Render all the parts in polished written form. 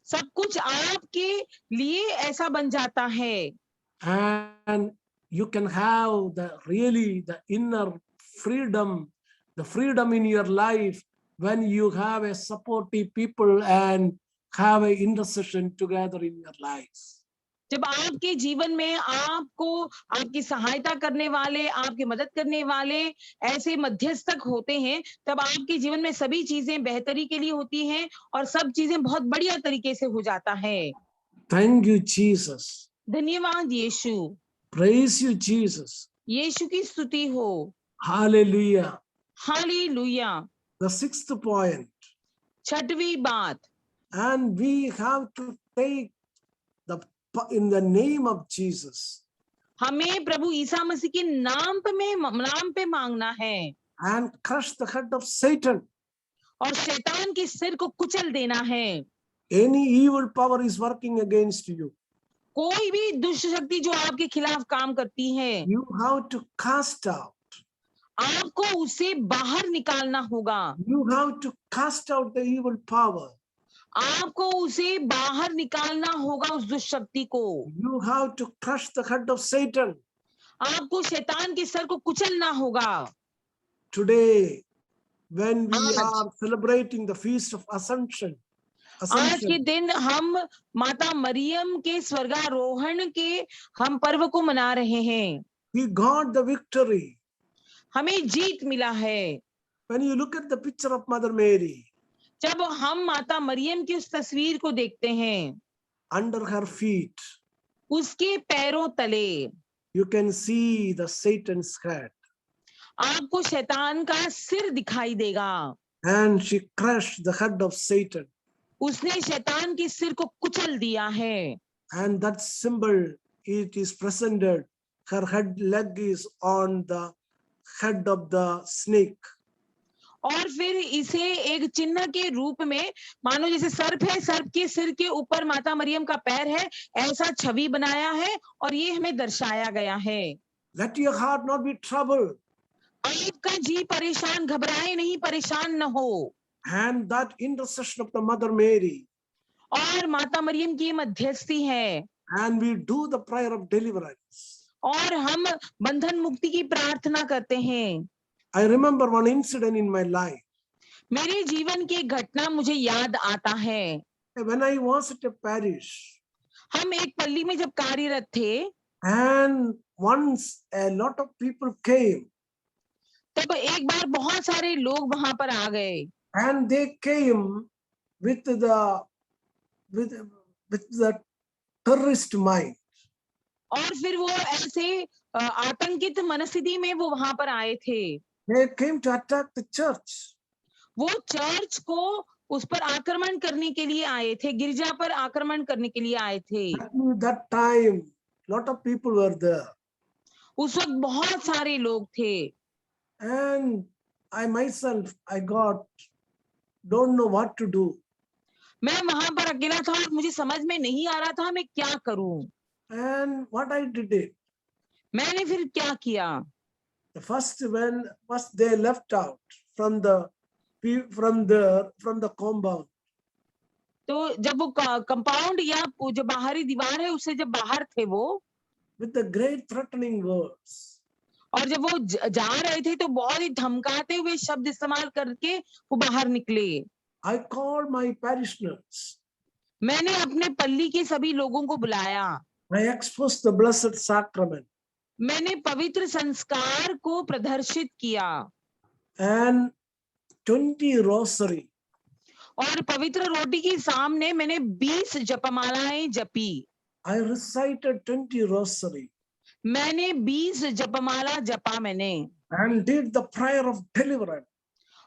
सब कुछ आपके लिए ऐसा बन जाता है। and you can have the inner freedom, the freedom in your life when you have a supportive people and have a intercession together in your life. जब आपके जीवन में आपको आपकी सहायता करने वाले, आपकी मदद करने वाले ऐसे मध्यस्थक होते हैं, तब आपके जीवन में सभी चीज़ें बेहतरी के लिए होती हैं और सब चीज़ें बहुत बढ़िया तरीके से हो जाता है। Thank you, Jesus. धन्यवाद यीशु। Praise you, Jesus. यीशु की स्तुति हो। Hallelujah. Hallelujah. The sixth point, छठवीं बात, and we have to take in the name of Jesus हमें प्रभु ईसा मसीह के नाम पे मांगना है and crush the head of Satan. और शैतान के सिर को कुचल देना है। Any evil power is working against you. कोई भी दुष्ट शक्ति जो आपके खिलाफ काम करती है, You have to cast out. आपको उसे बाहर निकालना होगा। You have to cast out the evil power. आपको उसे बाहर निकालना होगा उस दुष्ट शक्ति को। You have to crush the head of Satan. आपको शैतान के सर को कुचलना होगा। Today, when we आज are celebrating the feast of Ascension, आज के दिन हम माता मरियम के स्वर्गारोहण के हम पर्व को मना रहे हैं। we got the victory. हमें जीत मिला है। When you look at the picture of Mother Mary, जब हम माता मरियम की उस तस्वीर को देखते हैं, under her feet, उसके पैरों तले you can see the Satan's head. आपको शैतान का सिर दिखाई देगा। And she crushed the head of Satan. उसने शैतान के सिर को कुचल दिया है। And that symbol, it is presented, her leg is on the head of the snake. और फिर इसे एक चिन्ह के रूप में मानो जैसे सर्प है, सर्प के सिर के ऊपर माता मरियम का पैर है, ऐसा छवि बनाया है और ये हमें दर्शाया गया है। Let your heart not be troubled. आपका जी परेशान, घबराए नहीं, परेशान न हो। And that intercession of the Mother Mary. और माता मरियम की मध्यस्थी है। And we do the prayer of deliverance. और हम बंधन मुक्ति की प्रार्थना करते हैं। I remember one incident in my life. मेरे जीवन की एक घटना मुझे याद आता है। When I was at a parish. हम एक पल्ली में जब कार्यरत थे, and once a lot of people came, तब एक बार बहुत सारे लोग वहां पर आ गए। and they came with the terrorist mind. और फिर वो ऐसे आतंकित मनस्थिति में वो वहां पर आए थे। They came to attack the church. वो चर्च को उस पर आक्रमण करने के लिए आए थे, गिरजा पर आक्रमण करने के लिए आए थे। That time, lot of people were there. उस वक्त बहुत सारे लोग थे। And I myself, I don't know what to do. मैं वहां पर अकेला था और मुझे समझ में नहीं आ रहा था मैं क्या करूं। And what I did it. मैंने फिर क्या किया? First they left out from the compound. तो जब वो कंपाउंड या जो बाहरी दीवार है उससे जब बाहर थे वो, with the great threatening words. और जब वो जा रहे थे तो बहुत ही धमकाते हुए शब्द इस्तेमाल करके वो बाहर निकले। I called my parishioners. मैंने अपने पल्ली के सभी लोगों को बुलाया। I exposed the blessed sacrament. मैंने पवित्र संस्कार को प्रदर्शित किया। And 20 rosary. और पवित्र रोटी के सामने मैंने 20 जपमालाएं जपी। I recited 20 rosary. मैंने 20 जपमाला जपा मैंने। And did the prayer of deliverance.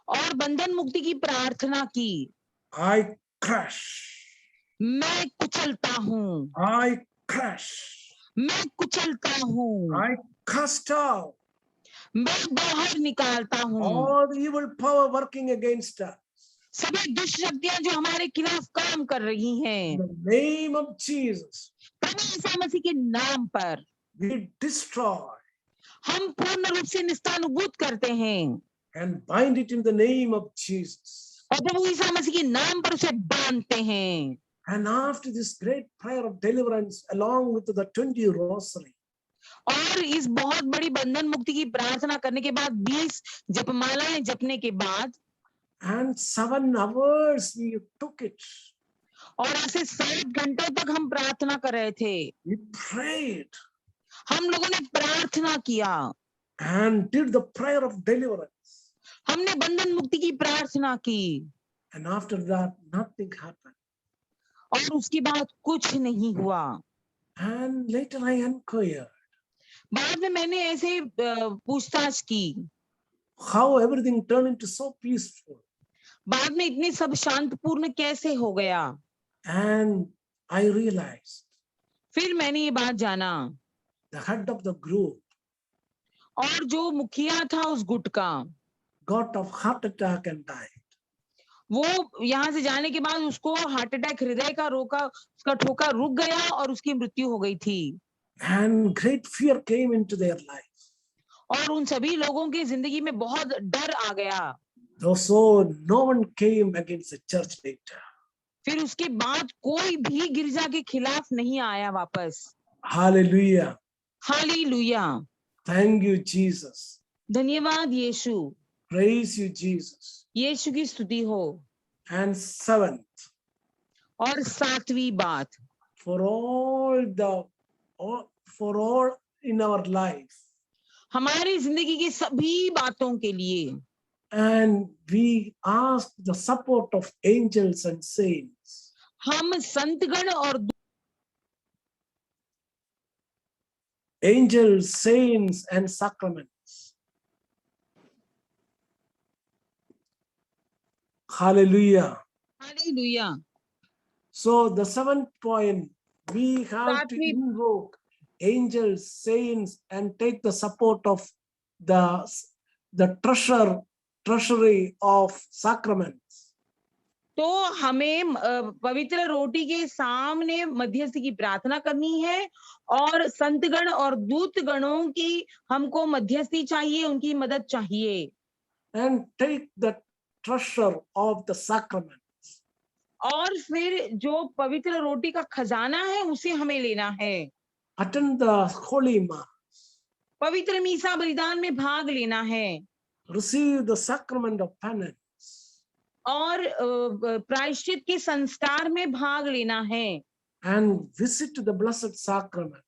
और बंधन मुक्ति की प्रार्थना की। I crush. मैं कुचलता हूँ। I crush. मैं कुचलता हूँ। I cast out. मैं बाहर निकालता हूँ। All the evil power working against us. सभी दुष्ट शक्तियां जो हमारे खिलाफ काम कर रही हैं। In the name of Jesus. प्रभु यीशु मसीह के नाम पर We destroy. हम पूर्ण रूप से निस्तानुभूत करते हैं। And bind it in the name of Jesus. और प्रभु यीशु मसीह के नाम पर उसे बांधते हैं। And after this great prayer of deliverance, along with the 20 rosary, और इस बहुत बड़ी बंधन मुक्ति की प्रार्थना करने के बाद 20 जपमालाएं जपने के बाद and 7 hours we took it. और ऐसे 7 घंटों तक हम प्रार्थना कर रहे थे, We prayed हम लोगों ने प्रार्थना किया, and did the prayer of deliverance. हमने बंधन मुक्ति की प्रार्थना की, And after that, nothing happened. और उसके बाद कुछ नहीं हुआ। And later I inquired बाद में मैंने ऐसे पूछताछ की, how everything turned into so peaceful. बाद में इतने सब शांतपूर्ण कैसे हो गया। And I realized फिर मैंने ये बात जाना, the head of the group और जो मुखिया था उस गुट का, got of heart attack and died. वो यहाँ से जाने के बाद उसको हार्ट अटैक, हृदय का रोका, उसका ठोका रुक गया और उसकी मृत्यु हो गई थी। And great fear came into their life. और उन सभी लोगों की जिंदगी में बहुत डर आ गया। So no one came against the church later. फिर उसके बाद कोई भी गिरजा के खिलाफ नहीं आया वापस। Hallelujah. Hallelujah, Thank you, Jesus. धन्यवाद यीशु, Praise you, Jesus. यीशु की स्तुति हो। And 7th, और 7वीं बात, for all in our life, हमारी जिंदगी की सभी बातों के लिए, and we ask the support of angels and saints. हम संतगण और Angels, saints, and sacraments. Hallelujah. Hallelujah. So the 7th point, we have to 7वीं invoke angels, saints, and take the support of the treasury of sacraments. तो हमें पवित्र रोटी के सामने मध्यस्थ की प्रार्थना करनी है, और संतगण और दूत गणों की हमको मध्यस्थी चाहिए, उनकी मदद चाहिए। And take the treasure of the sacraments. और फिर जो पवित्र रोटी का खजाना है उसे हमें लेना है। Attend the Holy Mass. पवित्र मीसा बलिदान में भाग लेना है। Receive the sacrament of penance. और प्रायश्चित के संस्कार में भाग लेना है। And visit the Blessed Sacrament.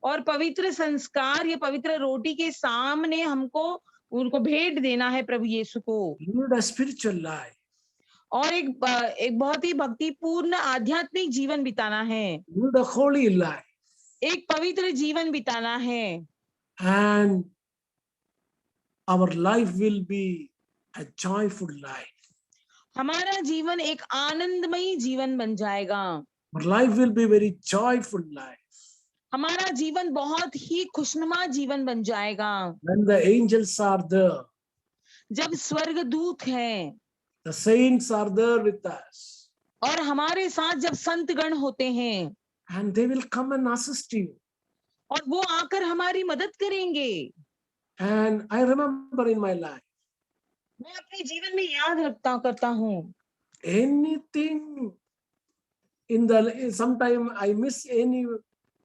और पवित्र संस्कार या पवित्र रोटी के सामने हमको उनको भेंट देना है प्रभु यीशु को। Lead a spiritual life. और एक बहुत ही भक्तिपूर्ण आध्यात्मिक जीवन बिताना है। Lead a holy life. एक पवित्र जीवन बिताना है। And our life will be a joyful life. हमारा जीवन एक आनंदमयी जीवन बन जाएगा। Our life will be very joyful life. हमारा जीवन बहुत ही खुशनुमा जीवन बन जाएगा। When the angels are there, जब स्वर्गदूत हैं, the saints are there with us, और हमारे साथ जब संतगण होते हैं, and they will come and assist you. और वो आकर हमारी मदद करेंगे। And I remember in my life, मैं अपने जीवन में याद करता हूँ, anything sometime I miss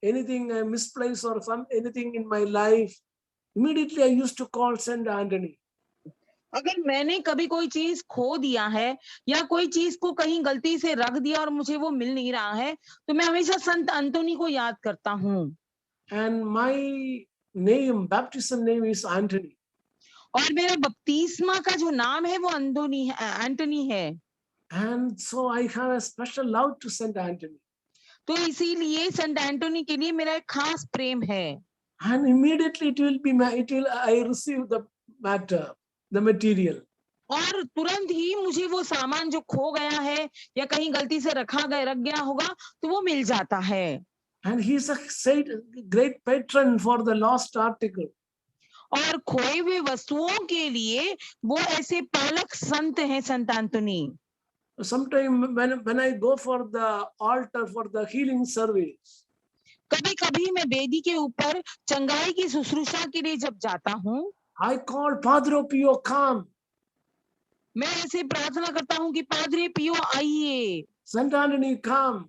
anything I misplace or anything in my life, immediately I used to call Saint Anthony. अगर मैंने कभी कोई चीज खो दिया है या कोई चीज को कहीं गलती से रख दिया और मुझे वो मिल नहीं रहा है, तो मैं हमेशा संत अंतोनी को याद करता हूँ। And my baptism name is Anthony. और मेरा बपतिस्मा का जो नाम है वो एंटोनी है। And so I have a special love to Saint Anthony. तो इसीलिए संत एंटोनी के लिए मेरा एक खास प्रेम है। And immediately I receive the material. और तुरंत ही मुझे वो सामान जो खो गया है या कहीं गलती से रख गया होगा तो वो मिल जाता है। And he is a great patron for the lost article. और खोए हुए वस्तुओं के लिए वो ऐसे पालक संत हैं संत Antony. Sometime when I go for the altar for the healing service, कभी कभी मैं वेदी के ऊपर चंगाई की शुश्रूषा के लिए जब जाता हूँ, I call Padre Pio, come. मैं ऐसे प्रार्थना करता हूँ कि पादरे पियो आइए। Saint Anthony, come.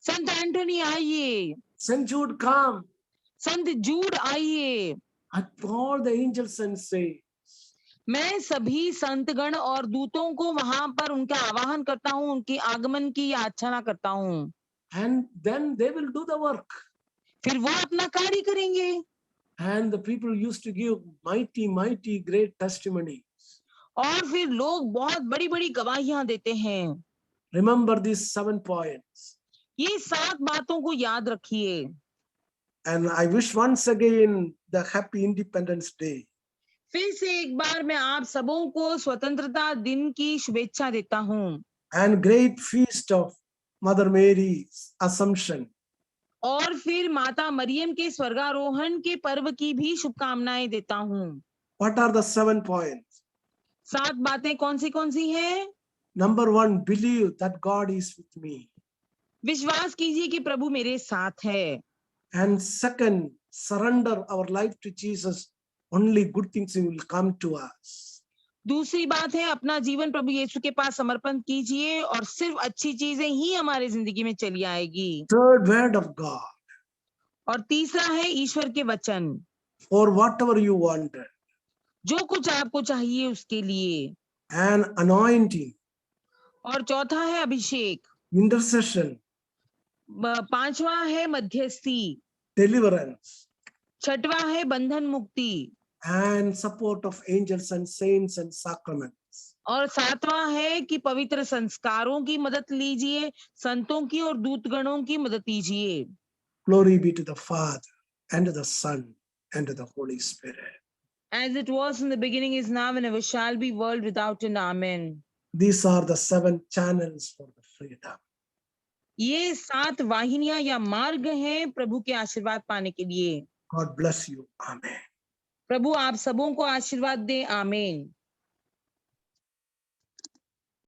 संत एंटोनी आइए, Saint Jude, come. संत जूड आइए। I call the angels and say, मैं सभी संतगण और दूतों को वहां पर उनका आवाहन करता हूँ, उनके आगमन की याचना करता हूँ, and then they will do the work. फिर वो अपना कार्य करेंगे। And the people used to give mighty, great testimony. और फिर लोग बहुत बड़ी बड़ी गवाहियां देते हैं। Remember these 7 points. ये 7 बातों को याद रखिए। And I wish once again the happy Independence Day. फिर से एक बार मैं आप सबों को स्वतंत्रता दिन की शुभेच्छा देता हूँ। And great feast of Mother Mary's Assumption. और फिर माता मरियम के स्वर्गारोहण के पर्व की भी शुभकामनाएं देता हूँ। What are the 7 points? 7 बातें कौन सी हैं? Number 1, believe that God is with me. विश्वास कीजिए कि प्रभु मेरे साथ है। And second, surrender our life to Jesus. Only good things will come to us. दूसरी बात है, अपना जीवन प्रभु यीशु के पास समर्पण कीजिए और सिर्फ अच्छी चीजें ही हमारी जिंदगी में चली आएगी। Third, word of God. और तीसरा है ईश्वर के वचन। For whatever you wanted. जो कुछ आपको चाहिए उसके लिए। And anointing. और चौथा है अभिषेक। Intercession. 5वां है मध्यस्थी। Deliverance. 6वां है बंधन मुक्ति। And support of angels and saints and sacraments. और 7वां है कि पवित्र संस्कारों की मदद लीजिए, संतों की और दूतगणों की मदद लीजिए। Glory be to the Father and to the Son and to the Holy Spirit. As it was in the beginning, is now, and ever shall be, world without end. Amen. These are the 7 channels for the freedom. ये 7 वाहिनियां या मार्ग हैं प्रभु के आशीर्वाद पाने के लिए। God bless you. Amen. प्रभु आप सबों को आशीर्वाद दे। आमीन।